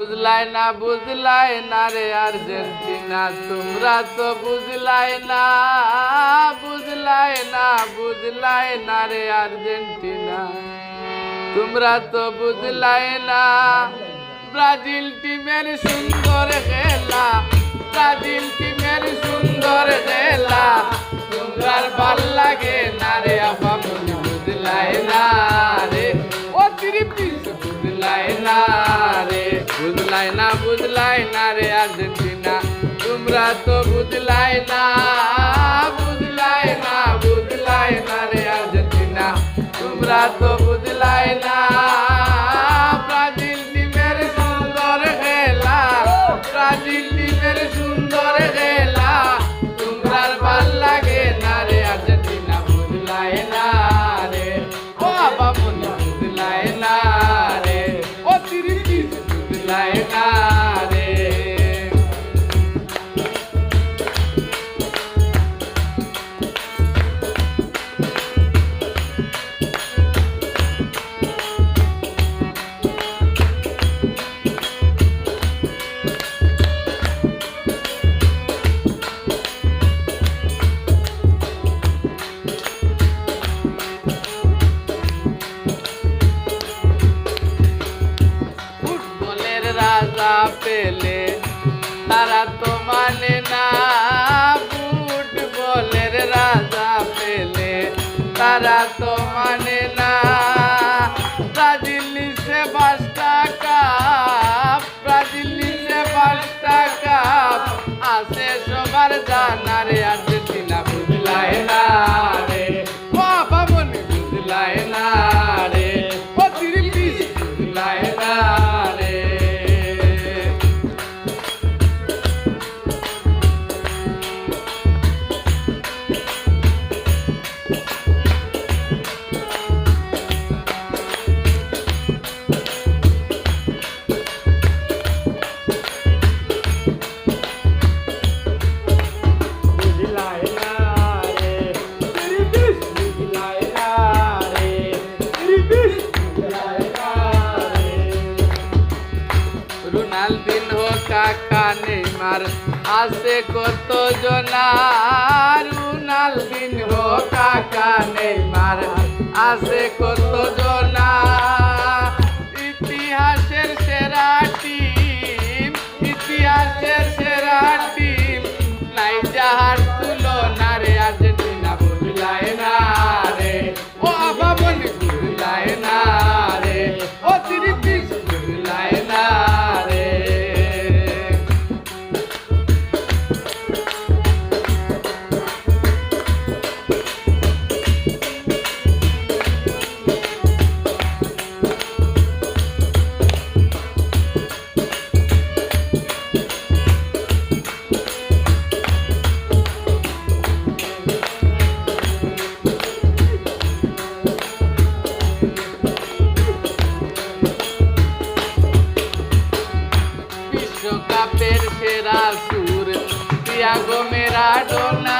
বুঝলাই না রে আর্জেন্টিনা, তোমরা তো বুঝলাই না রে আর্জেন্টিনা, তোমরা তো বুঝলাই না। ব্রাজিল টিমের সুন্দর খেলা, ব্রাজিল টিমের সুন্দর খেলা, তোমরার ভাল লাগে না রে আপামনি, বুঝলাই না রে ও তৃপ্তি, বুঝলাই না রে, বুঝলাই না রে আর্জেন্টিনা, তোমরা তো বুঝলাই না রে আর্জেন্টিনা, তোমরা তো বুঝলাই না। ব্রাজিল টিমের সুন্দর খেলা, ব্রাজিল টিমের সুন্দর খেলা, তোমরার ভাল লাগে না রে আর্জেন্টিনা, বুঝলাই না রে ও বাবুনি, বুঝলাই না রে ও তৃপ্তি, বুঝলাই না রে। রাজা পেলে তারা তো মানে না, ফুটবলের রাজা পেলে তারা তো মানে না। ব্রাজিল নিচে 5টা কাপ, ব্রাজিল নিচে 5টা কাপ, আছে সবার জানা রে আর্জেন্টিনা, বুঝলাই না রে ও বাবুনি, বুঝলাই না রে ও তৃপ্তি, বুঝলাই না রে। রোনালদিনহো, কাকা, নেইমার, আছে কত জনা। রোনালদিনহো, কাকা, নেইমার, আছে কত জনা। ইতিহাসের সেরা টিম, ইতিহাসের সেরা টিম, নাই যাহার তুলনা রে আর্জেন্টিনা, বুঝলাই না রে ও বাবুনি, বুঝলাই না রে ও তৃপ্তি, বুঝলাই না রে। বিশ্বকাপের সেরা সুর তিয়াগো ম্যারাডোনা,